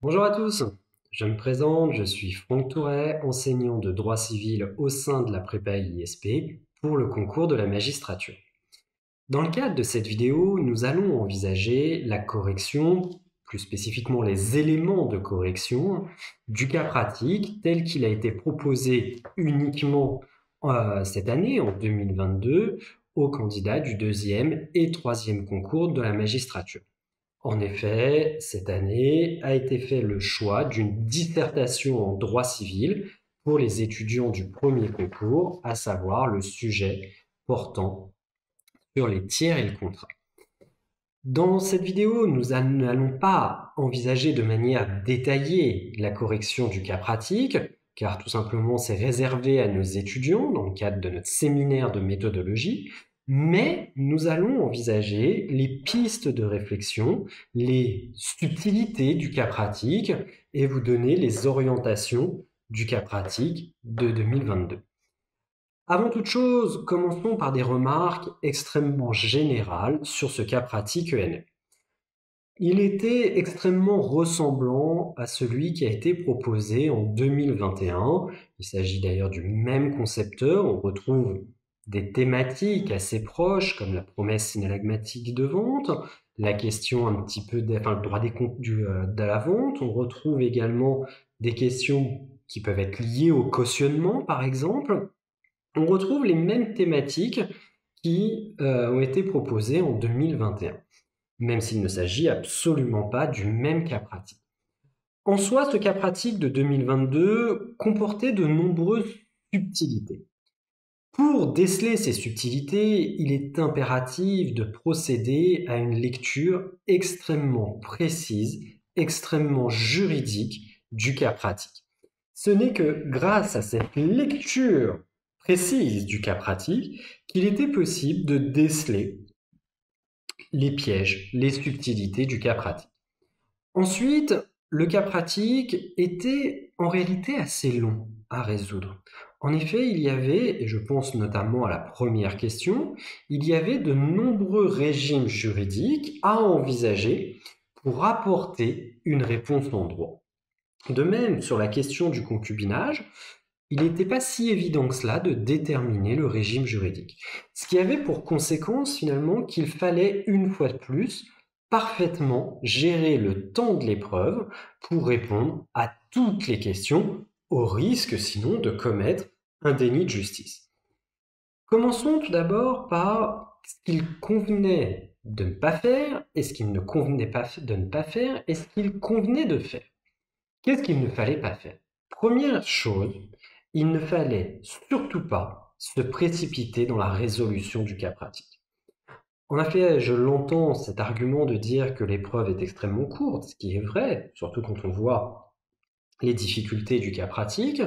Bonjour à tous, je me présente, je suis Franck Touret, enseignant de droit civil au sein de la prépa ISP pour le concours de la magistrature. Dans le cadre de cette vidéo, nous allons envisager la correction, plus spécifiquement les éléments de correction du cas pratique tel qu'il a été proposé uniquement cette année, en 2022, aux candidats du deuxième et troisième concours de la magistrature. En effet, cette année a été fait le choix d'une dissertation en droit civil pour les étudiants du premier concours, à savoir le sujet portant sur les tiers et le contrat. Dans cette vidéo, nous n'allons pas envisager de manière détaillée la correction du cas pratique, car tout simplement c'est réservé à nos étudiants dans le cadre de notre séminaire de méthodologie, mais nous allons envisager les pistes de réflexion, les subtilités du cas pratique et vous donner les orientations du cas pratique de 2022. Avant toute chose, commençons par des remarques extrêmement générales sur ce cas pratique ENM. Il était extrêmement ressemblant à celui qui a été proposé en 2021. Il s'agit d'ailleurs du même concepteur. On retrouve des thématiques assez proches, comme la promesse synallagmatique de vente, la question un petit peu le droit de la vente. On retrouve également des questions qui peuvent être liées au cautionnement, par exemple. On retrouve les mêmes thématiques qui ont été proposées en 2021, même s'il ne s'agit absolument pas du même cas pratique. En soi, ce cas pratique de 2022 comportait de nombreuses subtilités. Pour déceler ces subtilités, il est impératif de procéder à une lecture extrêmement précise, extrêmement juridique du cas pratique. Ce n'est que grâce à cette lecture précise du cas pratique qu'il était possible de déceler les pièges, les subtilités du cas pratique. Ensuite, le cas pratique était en réalité assez long à résoudre. En effet, il y avait, et je pense notamment à la première question, il y avait de nombreux régimes juridiques à envisager pour apporter une réponse en droit. De même, sur la question du concubinage, il n'était pas si évident que cela de déterminer le régime juridique. Ce qui avait pour conséquence finalement qu'il fallait une fois de plus parfaitement gérer le temps de l'épreuve pour répondre à toutes les questions, au risque sinon de commettre un déni de justice. Commençons tout d'abord par ce qu'il convenait de ne pas faire et ce qu'il ne convenait pas de ne pas faire et ce qu'il convenait de faire. Qu'est-ce qu'il ne fallait pas faire? Première chose, il ne fallait surtout pas se précipiter dans la résolution du cas pratique. En effet, je l'entends, cet argument de dire que l'épreuve est extrêmement courte, ce qui est vrai, surtout quand on voit les difficultés du cas pratique,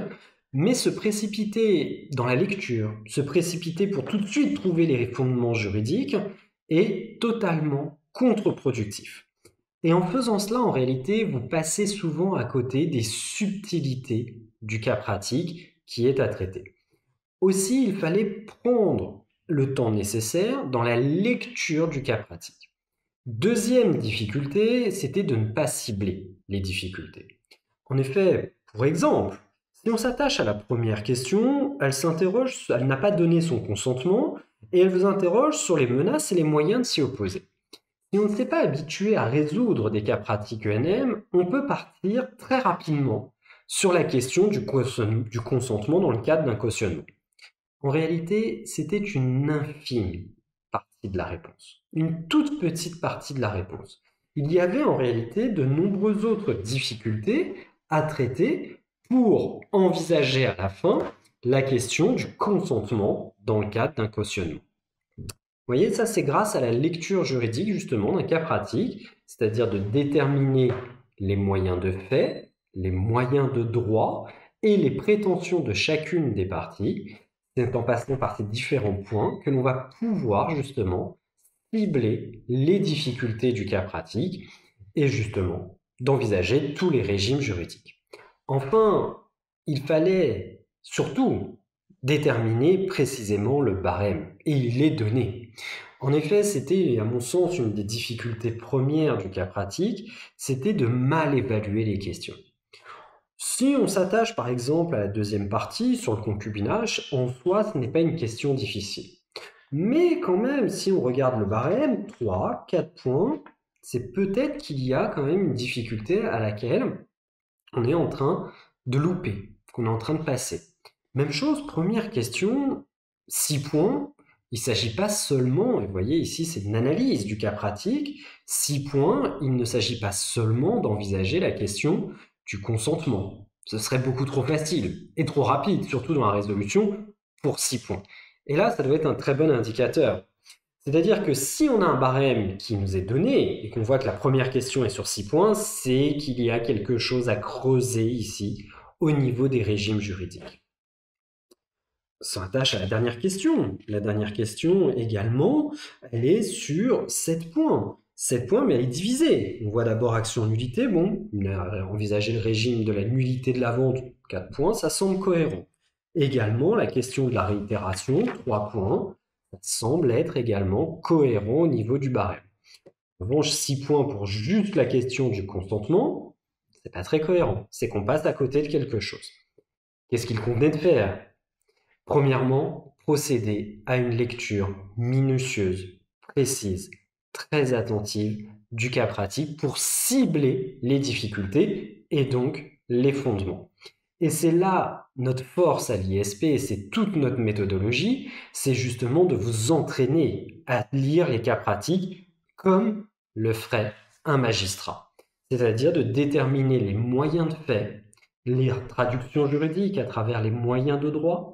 mais se précipiter dans la lecture, se précipiter pour tout de suite trouver les fondements juridiques est totalement contre-productif. Et en faisant cela, en réalité, vous passez souvent à côté des subtilités du cas pratique qui est à traiter. Aussi, il fallait prendre le temps nécessaire dans la lecture du cas pratique. Deuxième difficulté, c'était de ne pas cibler les difficultés. En effet, pour exemple, si on s'attache à la première question, elle n'a pas donné son consentement et elle vous interroge sur les menaces et les moyens de s'y opposer. Si on ne s'est pas habitué à résoudre des cas pratiques ENM, on peut partir très rapidement sur la question du consentement dans le cadre d'un cautionnement. En réalité, c'était une infime partie de la réponse, une toute petite partie de la réponse. Il y avait en réalité de nombreuses autres difficultés à traiter pour envisager à la fin la question du consentement dans le cadre d'un cautionnement. Vous voyez, ça c'est grâce à la lecture juridique justement d'un cas pratique, c'est-à-dire de déterminer les moyens de fait, les moyens de droit et les prétentions de chacune des parties. C'est en passant par ces différents points que l'on va pouvoir justement cibler les difficultés du cas pratique et justement d'envisager tous les régimes juridiques. Enfin, il fallait surtout déterminer précisément le barème, et il est donné. En effet, c'était, à mon sens, une des difficultés premières du cas pratique, c'était de mal évaluer les questions. Si on s'attache par exemple à la deuxième partie sur le concubinage, en soi, ce n'est pas une question difficile. Mais quand même, si on regarde le barème, 3, 4 points, c'est peut-être qu'il y a quand même une difficulté à laquelle on est en train de louper, qu'on est en train de passer. Même chose, première question, 6 points. Il ne s'agit pas seulement, et vous voyez ici c'est une analyse du cas pratique, 6 points, il ne s'agit pas seulement d'envisager la question du consentement. Ce serait beaucoup trop facile et trop rapide, surtout dans la résolution, pour 6 points. Et là, ça doit être un très bon indicateur. C'est-à-dire que si on a un barème qui nous est donné et qu'on voit que la première question est sur 6 points, c'est qu'il y a quelque chose à creuser ici au niveau des régimes juridiques. Ça s'attache à la dernière question. La dernière question également, elle est sur 7 points. 7 points, mais elle est divisée. On voit d'abord action nullité. Bon, on a envisagé le régime de la nullité de la vente, 4 points, ça semble cohérent. Également, la question de la réitération, 3 points, ça semble être également cohérent au niveau du barème. En revanche, 6 points pour juste la question du consentement, c'est pas très cohérent. C'est qu'on passe à côté de quelque chose. Qu'est-ce qu'il convenait de faire? Premièrement, procéder à une lecture minutieuse, précise, très attentive du cas pratique pour cibler les difficultés et donc les fondements. Et c'est là notre force à l'ISP et c'est toute notre méthodologie, c'est justement de vous entraîner à lire les cas pratiques comme le ferait un magistrat. C'est-à-dire de déterminer les moyens de fait, les traductions juridiques à travers les moyens de droit,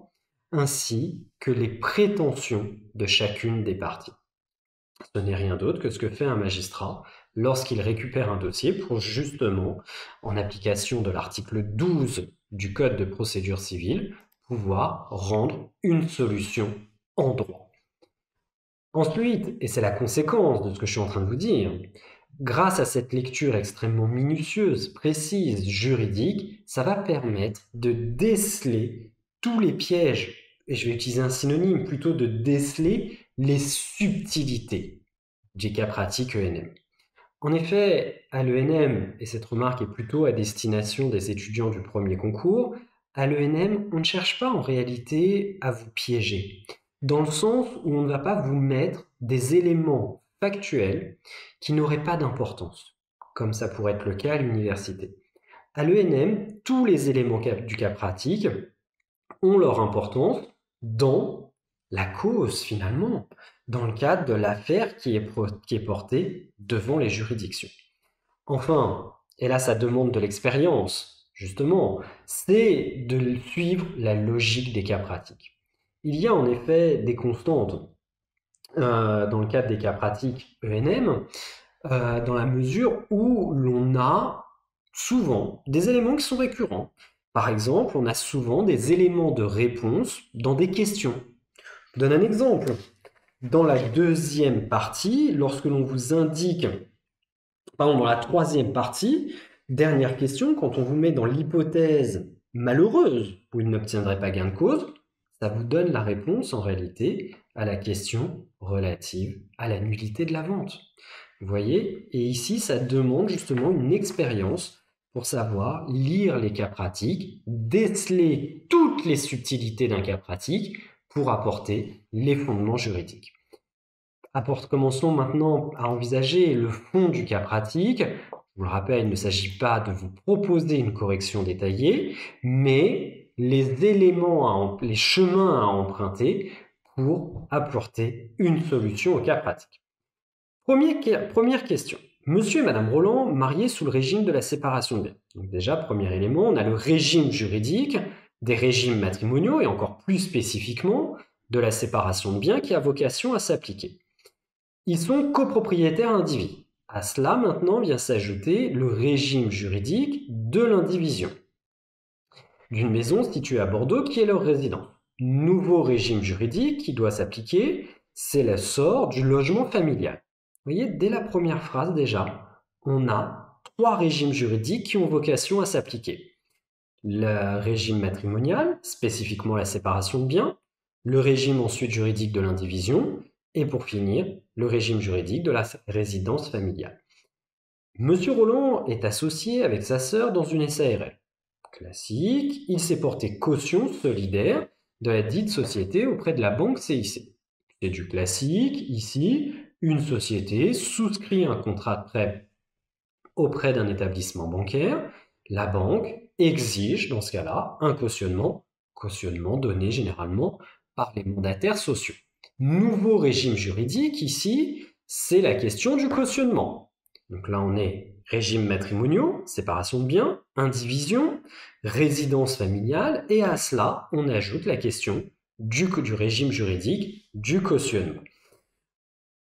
ainsi que les prétentions de chacune des parties. Ce n'est rien d'autre que ce que fait un magistrat lorsqu'il récupère un dossier pour justement, en application de l'article 12 du Code de procédure civile, pouvoir rendre une solution en droit. Ensuite, et c'est la conséquence de ce que je suis en train de vous dire, grâce à cette lecture extrêmement minutieuse, précise, juridique, ça va permettre de déceler tous les pièges, et je vais utiliser un synonyme plutôt de déceler les subtilités du cas pratique ENM. En effet, à l'ENM, et cette remarque est plutôt à destination des étudiants du premier concours, à l'ENM, on ne cherche pas en réalité à vous piéger, dans le sens où on ne va pas vous mettre des éléments factuels qui n'auraient pas d'importance, comme ça pourrait être le cas à l'université. À l'ENM, tous les éléments du cas pratique ont leur importance dans la cause finalement, dans le cadre de l'affaire qui est portée devant les juridictions. Enfin, et là ça demande de l'expérience, justement, c'est de suivre la logique des cas pratiques. Il y a en effet des constantes dans le cadre des cas pratiques ENM, dans la mesure où l'on a souvent des éléments qui sont récurrents. Par exemple, on a souvent des éléments de réponse dans des questions. Je donne un exemple. Dans la deuxième partie, lorsque l'on vous indique, pardon, dans la troisième partie, dernière question, quand on vous met dans l'hypothèse malheureuse où il n'obtiendrait pas gain de cause, ça vous donne la réponse en réalité à la question relative à la nullité de la vente. Vous voyez? Et ici, ça demande justement une expérience pour savoir lire les cas pratiques, déceler toutes les subtilités d'un cas pratique pour apporter les fondements juridiques. Commençons maintenant à envisager le fond du cas pratique. Je vous le rappelle, il ne s'agit pas de vous proposer une correction détaillée, mais les éléments, les chemins à emprunter pour apporter une solution au cas pratique. Première question. Monsieur et Madame Roland, mariés sous le régime de la séparation de biens. Donc déjà, premier élément, on a le régime juridique, des régimes matrimoniaux et encore plus spécifiquement de la séparation de biens qui a vocation à s'appliquer. Ils sont copropriétaires indivis. À cela, maintenant, vient s'ajouter le régime juridique de l'indivision d'une maison située à Bordeaux qui est leur résidence. Nouveau régime juridique qui doit s'appliquer, c'est l'essor du logement familial. Vous voyez, dès la première phrase déjà, on a 3 régimes juridiques qui ont vocation à s'appliquer. Le régime matrimonial, spécifiquement la séparation de biens, le régime ensuite juridique de l'indivision, Et pour finir, le régime juridique de la résidence familiale. Monsieur Roland est associé avec sa sœur dans une SARL. Classique, il s'est porté caution solidaire de la dite société auprès de la banque CIC. C'est du classique, ici, une société souscrit un contrat de prêt auprès d'un établissement bancaire, la banque exige dans ce cas-là un cautionnement donné généralement par les mandataires sociaux. Nouveau régime juridique ici, c'est la question du cautionnement. Donc là on est régime matrimoniaux, séparation de biens, indivision, résidence familiale et à cela on ajoute la question du régime juridique du cautionnement.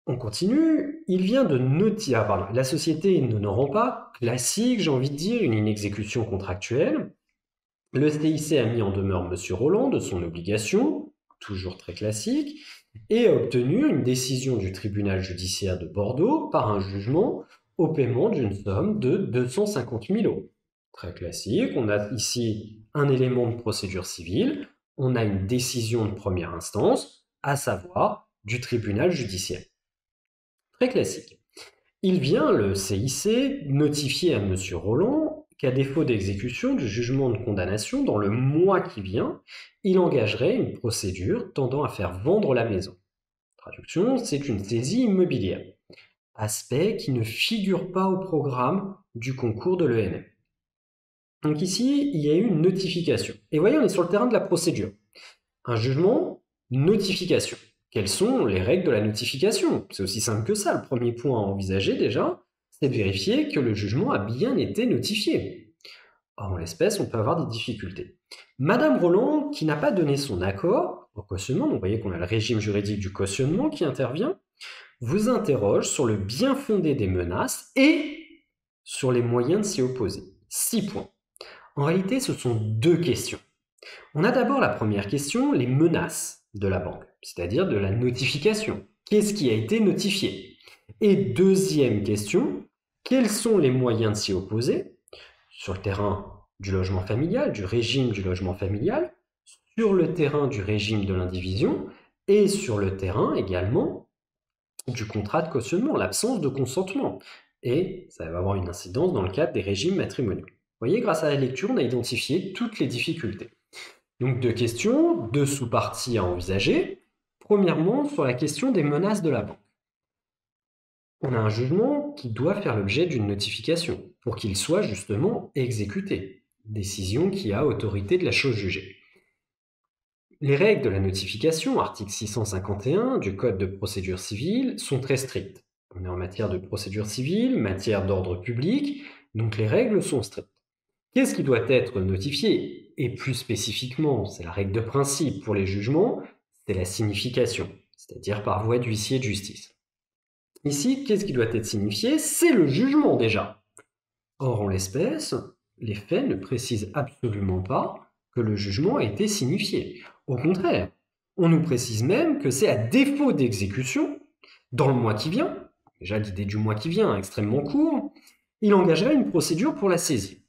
On continue, il vient de notifier, la société ne rend pas, classique, j'ai envie de dire, une inexécution contractuelle. Le CIC a mis en demeure Monsieur Roland de son obligation, toujours très classique, et a obtenu une décision du tribunal judiciaire de Bordeaux par un jugement au paiement d'une somme de 250 000 €. Très classique, on a ici un élément de procédure civile, on a une décision de première instance, à savoir du tribunal judiciaire. Très classique. Il vient, le CIC, notifier à Monsieur Roland qu'à défaut d'exécution du jugement de condamnation dans le mois qui vient, il engagerait une procédure tendant à faire vendre la maison. Traduction, c'est une saisie immobilière. Aspect qui ne figure pas au programme du concours de l'ENM. Donc ici, il y a eu une notification. Et voyez, on est sur le terrain de la procédure. Un jugement, notification. Quelles sont les règles de la notification? C'est aussi simple que ça. Le premier point à envisager déjà, c'est de vérifier que le jugement a bien été notifié. Or, en l'espèce, on peut avoir des difficultés. Madame Roland, qui n'a pas donné son accord au cautionnement, vous voyez qu'on a le régime juridique du cautionnement qui intervient, vous interroge sur le bien fondé des menaces et sur les moyens de s'y opposer. 6 points. En réalité, ce sont 2 questions. On a d'abord la première question, les menaces de la banque, c'est-à-dire de la notification. Qu'est-ce qui a été notifié? Et deuxième question, quels sont les moyens de s'y opposer sur le terrain du logement familial, du régime du logement familial, sur le terrain du régime de l'indivision et sur le terrain également du contrat de cautionnement, l'absence de consentement. Et ça va avoir une incidence dans le cadre des régimes matrimoniaux. Vous voyez, grâce à la lecture, on a identifié toutes les difficultés. Donc 2 questions, 2 sous-parties à envisager. Premièrement, sur la question des menaces de la banque. On a un jugement qui doit faire l'objet d'une notification pour qu'il soit justement exécuté. Décision qui a autorité de la chose jugée. Les règles de la notification, article 651 du Code de procédure civile, sont très strictes. On est en matière de procédure civile, matière d'ordre public, donc les règles sont strictes. Qu'est-ce qui doit être notifié? Et plus spécifiquement, c'est la règle de principe pour les jugements, c'est la signification, c'est-à-dire par voie d'huissier de justice. Ici, qu'est-ce qui doit être signifié? C'est le jugement déjà. Or, en l'espèce, les faits ne précisent absolument pas que le jugement a été signifié. Au contraire, on nous précise même que c'est à défaut d'exécution, dans le mois qui vient, déjà l'idée du mois qui vient est extrêmement court, il engagerait une procédure pour la saisie.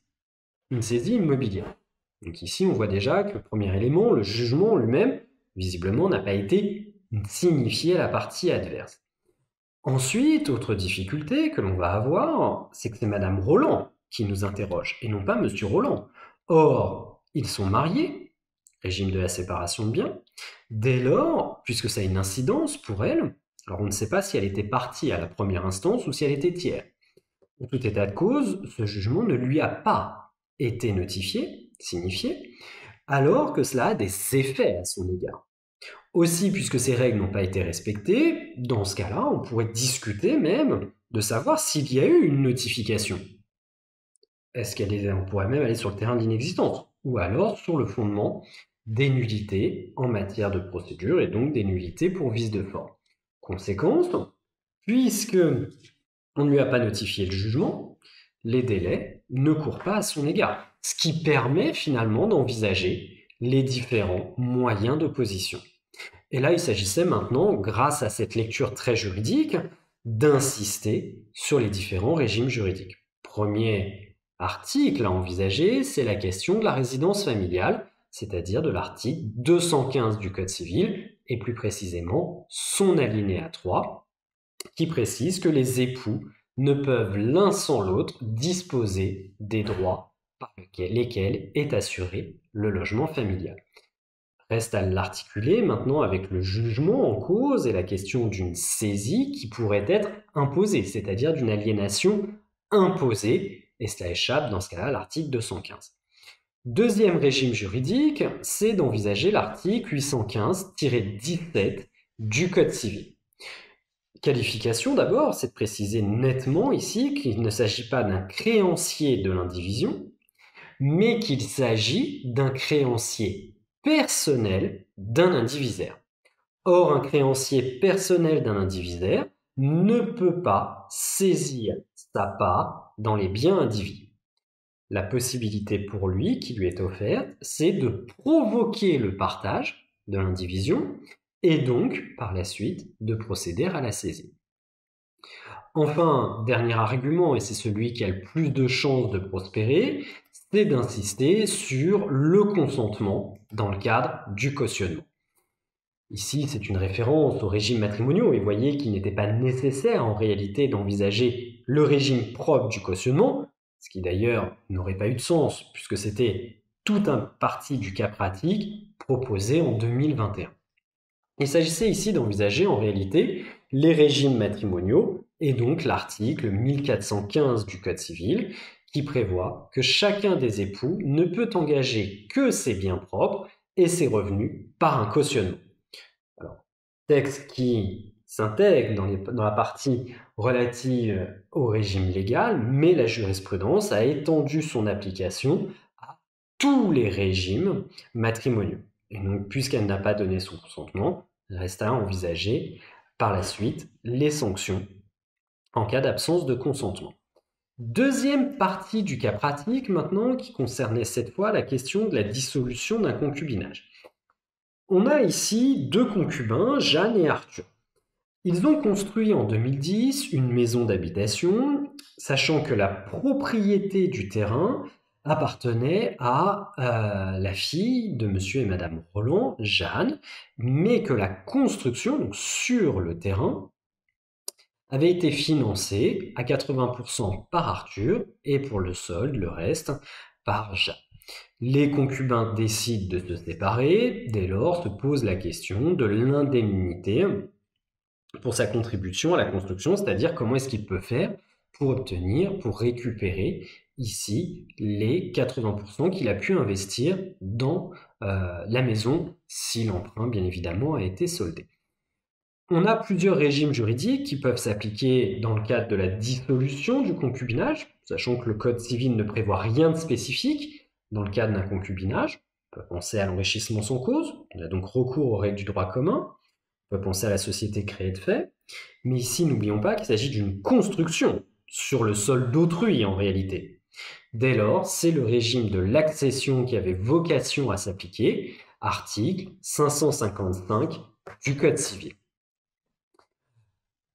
Une saisie immobilière. Donc ici, on voit déjà que le premier élément, le jugement lui-même, visiblement n'a pas été signifié à la partie adverse. Ensuite, autre difficulté que l'on va avoir, c'est que c'est Madame Roland qui nous interroge, et non pas Monsieur Roland. Or, ils sont mariés, régime de la séparation de biens. Dès lors, puisque ça a une incidence pour elle, alors on ne sait pas si elle était partie à la première instance ou si elle était tiers. En tout état de cause, ce jugement ne lui a pas été notifié, signifié, alors que cela a des effets à son égard. Aussi, puisque ces règles n'ont pas été respectées, dans ce cas-là, on pourrait discuter même de savoir s'il y a eu une notification. On pourrait même aller sur le terrain de l'inexistence, ou alors sur le fondement des nullités en matière de procédure et donc des nullités pour vice de forme. Conséquence, puisque on ne lui a pas notifié le jugement, les délais ne courent pas à son égard, ce qui permet finalement d'envisager les différents moyens d'opposition. Et là, il s'agissait maintenant, grâce à cette lecture très juridique, d'insister sur les différents régimes juridiques. Premier article à envisager, c'est la question de la résidence familiale, c'est-à-dire de l'article 215 du Code civil et plus précisément son alinéa 3, qui précise que les époux ne peuvent l'un sans l'autre disposer des droits par lesquels est assuré le logement familial. Reste à l'articuler maintenant avec le jugement en cause et la question d'une saisie qui pourrait être imposée, c'est-à-dire d'une aliénation imposée, et cela échappe dans ce cas-là à l'article 215. Deuxième régime juridique, c'est d'envisager l'article 815-17 du Code civil. Qualification d'abord, c'est de préciser nettement ici qu'il ne s'agit pas d'un créancier de l'indivision, mais qu'il s'agit d'un créancier personnel d'un indivisaire. Or, un créancier personnel d'un indivisaire ne peut pas saisir sa part dans les biens indivis. La possibilité pour lui qui lui est offerte, c'est de provoquer le partage de l'indivision et donc, par la suite, de procéder à la saisie. Enfin, dernier argument, et c'est celui qui a le plus de chances de prospérer, c'est d'insister sur le consentement dans le cadre du cautionnement. Ici, c'est une référence aux régimes matrimoniaux, et voyez qu'il n'était pas nécessaire en réalité d'envisager le régime propre du cautionnement, ce qui d'ailleurs n'aurait pas eu de sens, puisque c'était tout un parti du cas pratique proposé en 2021. Il s'agissait ici d'envisager en réalité les régimes matrimoniaux, et donc l'article 1415 du Code civil, qui prévoit que chacun des époux ne peut engager que ses biens propres et ses revenus par un cautionnement. Alors, texte qui s'intègre dans la partie relative au régime légal, mais la jurisprudence a étendu son application à tous les régimes matrimoniaux. Et donc, puisqu'elle n'a pas donné son consentement, il reste à envisager par la suite les sanctions en cas d'absence de consentement. Deuxième partie du cas pratique maintenant qui concernait cette fois la question de la dissolution d'un concubinage. On a ici deux concubins, Jeanne et Arthur. Ils ont construit en 2010 une maison d'habitation, sachant que la propriété du terrain appartenait à la fille de monsieur et madame Roland, Jeanne, mais que la construction, donc sur le terrain, avait été financée à 80% par Arthur et pour le solde, le reste, par Jeanne. Les concubins décident de se séparer, dès lors se pose la question de l'indemnité pour sa contribution à la construction, c'est-à-dire comment est-ce qu'il peut faire pour récupérer ici les 80% qu'il a pu investir dans la maison, si l'emprunt bien évidemment a été soldé. On a plusieurs régimes juridiques qui peuvent s'appliquer dans le cadre de la dissolution du concubinage, sachant que le Code civil ne prévoit rien de spécifique dans le cadre d'un concubinage. On peut penser à l'enrichissement sans cause, on a donc recours aux règles du droit commun, on peut penser à la société créée de fait, mais ici n'oublions pas qu'il s'agit d'une construction sur le sol d'autrui en réalité. Dès lors, c'est le régime de l'accession qui avait vocation à s'appliquer, article 555 du Code civil.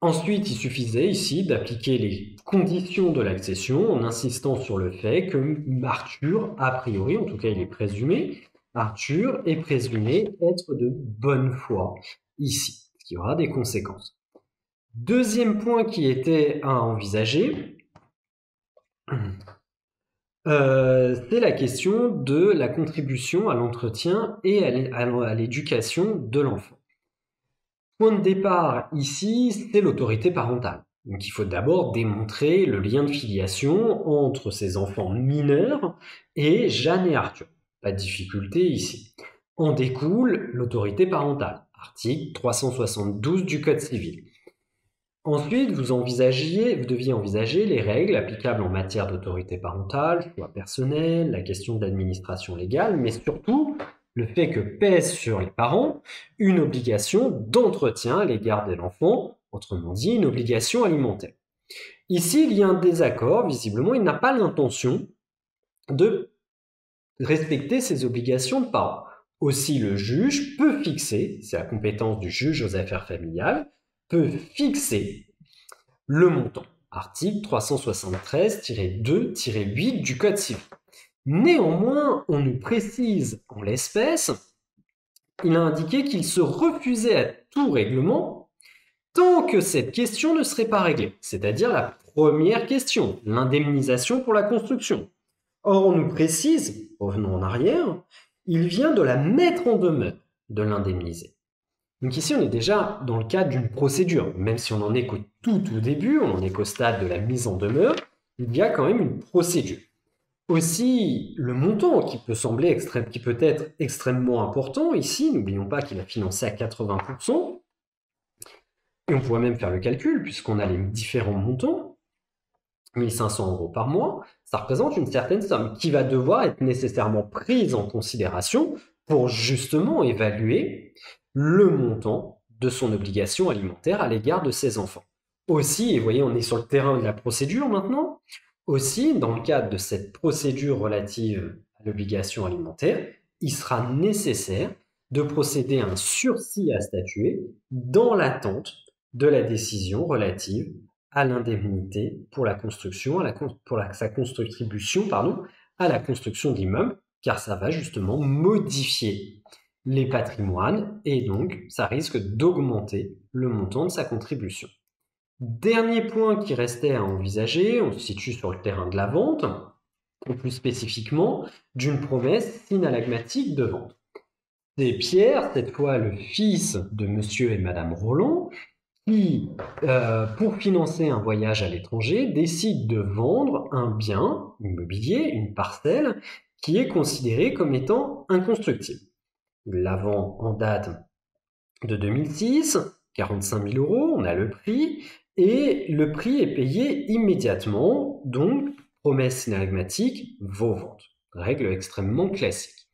Ensuite, il suffisait ici d'appliquer les conditions de l'accession en insistant sur le fait que Arthur, a priori, en tout cas il est présumé, Arthur est présumé être de bonne foi ici, ce qui aura des conséquences. Deuxième point qui était à envisager, c'est la question de la contribution à l'entretien et à l'éducation de l'enfant. Point de départ ici, c'est l'autorité parentale. Donc il faut d'abord démontrer le lien de filiation entre ces enfants mineurs et Jeanne et Arthur. Pas de difficulté ici. En découle l'autorité parentale, article 372 du Code civil. Ensuite, vous deviez envisager les règles applicables en matière d'autorité parentale, choix personnel, la question d'administration légale, mais surtout le fait que pèse sur les parents une obligation d'entretien à l'égard de l'enfant, autrement dit une obligation alimentaire. Ici, il y a un désaccord, visiblement, il n'a pas l'intention de respecter ces obligations de parents. Aussi, le juge peut fixer, c'est la compétence du juge aux affaires familiales, peut fixer le montant. Article 373-2-8 du Code civil. Néanmoins, on nous précise en l'espèce il a indiqué qu'il se refusait à tout règlement tant que cette question ne serait pas réglée, c'est-à-dire la première question, l'indemnisation pour la construction. Or, on nous précise, revenons en arrière, il vient de la mettre en demeure de l'indemniser. Donc ici, on est déjà dans le cadre d'une procédure, même si on n'en est qu'au tout début, on n'en est qu'au stade de la mise en demeure, il y a quand même une procédure. Aussi, le montant qui peut être extrêmement important, ici, n'oublions pas qu'il a financé à 80%, et on pourrait même faire le calcul, puisqu'on a les différents montants, 1500 € par mois, ça représente une certaine somme qui va devoir être nécessairement prise en considération pour justement évaluer le montant de son obligation alimentaire à l'égard de ses enfants. Aussi, et vous voyez, on est sur le terrain de la procédure maintenant, aussi, dans le cadre de cette procédure relative à l'obligation alimentaire, il sera nécessaire de procéder à un sursis à statuer dans l'attente de la décision relative à l'indemnité pour la construction, sa contribution à la construction de l'immeuble, car ça va justement modifier les patrimoines et donc ça risque d'augmenter le montant de sa contribution. Dernier point qui restait à envisager, on se situe sur le terrain de la vente, ou plus spécifiquement d'une promesse synalagmatique de vente. C'est Pierre, cette fois le fils de monsieur et madame Roland, qui, pour financer un voyage à l'étranger, décide de vendre un bien immobilier, une parcelle, qui est considérée comme étant inconstructible. Il la vend en date de 2006, 45 000 €, on a le prix, et le prix est payé immédiatement, donc promesse synalagmatique, vaut vente. Règle extrêmement classique.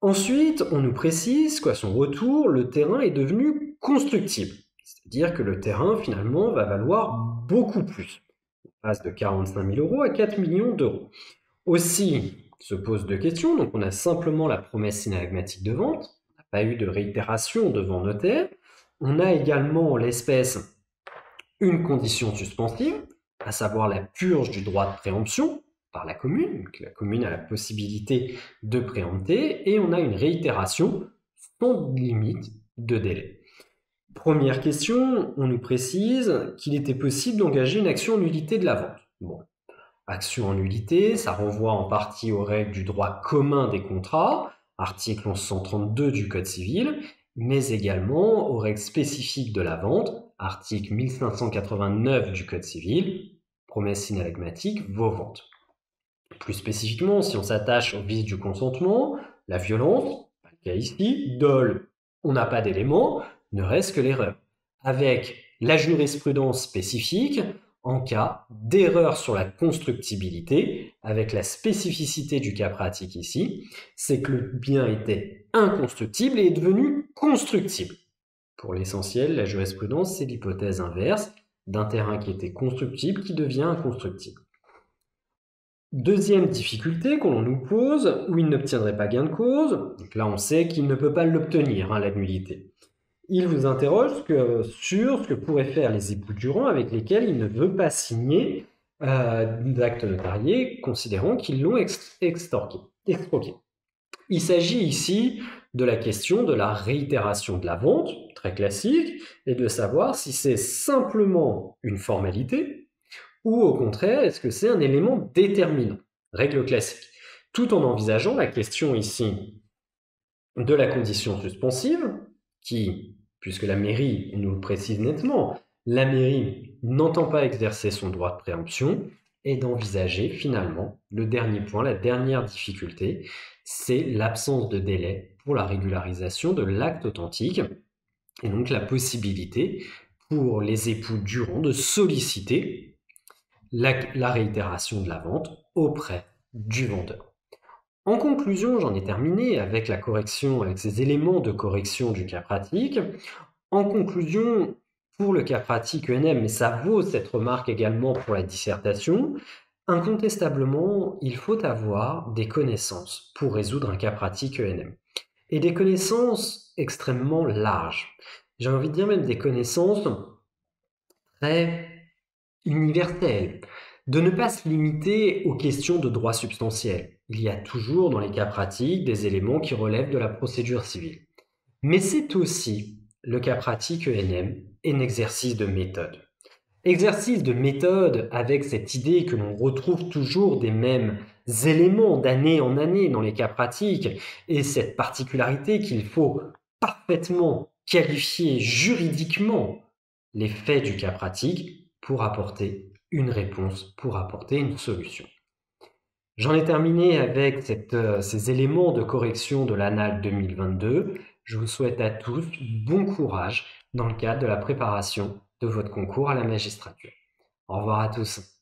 Ensuite, on nous précise qu'à son retour, le terrain est devenu constructible. C'est-à-dire que le terrain, finalement, va valoir beaucoup plus. On passe de 45 000 € à 4 millions d'euros. Aussi, se posent deux questions. Donc, on a simplement la promesse synalagmatique de vente. On n'a pas eu de réitération devant notaire. On a également, en l'espèce, une condition suspensive, à savoir la purge du droit de préemption par la commune. Donc, la commune a la possibilité de préempter. Et on a une réitération sans limite de délai. Première question, on nous précise qu'il était possible d'engager une action en nullité de la vente. Bon, action en nullité, ça renvoie en partie aux règles du droit commun des contrats, article 1132 du Code civil, mais également aux règles spécifiques de la vente, article 1589 du Code civil, promesse synalagmatique, vaut vente. Plus spécifiquement, si on s'attache au vice du consentement, la violence, pas le cas ici, dol, on n'a pas d'éléments, ne reste que l'erreur, avec la jurisprudence spécifique en cas d'erreur sur la constructibilité, avec la spécificité du cas pratique ici, c'est que le bien était inconstructible et est devenu constructible. Pour l'essentiel, la jurisprudence, c'est l'hypothèse inverse d'un terrain qui était constructible qui devient inconstructible. Deuxième difficulté qu'on nous pose, où il n'obtiendrait pas gain de cause, donc là on sait qu'il ne peut pas l'obtenir, la nullité. Il vous interroge sur ce que pourraient faire les époux Durand avec lesquels il ne veut pas signer d'acte notarié, considérant qu'ils l'ont extorqué. Il s'agit ici de la question de la réitération de la vente, très classique, et de savoir si c'est simplement une formalité, ou au contraire, est-ce que c'est un élément déterminant, règle classique, tout en envisageant la question ici de la condition suspensive, qui, puisque la mairie nous le précise nettement, la mairie n'entend pas exercer son droit de préemption, et d'envisager finalement le dernier point, la dernière difficulté, c'est l'absence de délai pour la régularisation de l'acte authentique, et donc la possibilité pour les époux Durand de solliciter la réitération de la vente auprès du vendeur. En conclusion, j'en ai terminé avec la correction, avec ces éléments de correction du cas pratique. En conclusion, pour le cas pratique ENM, mais ça vaut cette remarque également pour la dissertation, incontestablement, il faut avoir des connaissances pour résoudre un cas pratique ENM. Et des connaissances extrêmement larges. J'ai envie de dire même des connaissances très universelles. De ne pas se limiter aux questions de droit substantiel. Il y a toujours dans les cas pratiques des éléments qui relèvent de la procédure civile. Mais c'est aussi le cas pratique ENM et un exercice de méthode. Exercice de méthode avec cette idée que l'on retrouve toujours des mêmes éléments d'année en année dans les cas pratiques et cette particularité qu'il faut parfaitement qualifier juridiquement les faits du cas pratique pour apporter une réponse, pour apporter une solution. J'en ai terminé avec ces éléments de correction de l'annale 2022. Je vous souhaite à tous bon courage dans le cadre de la préparation de votre concours à la magistrature. Au revoir à tous.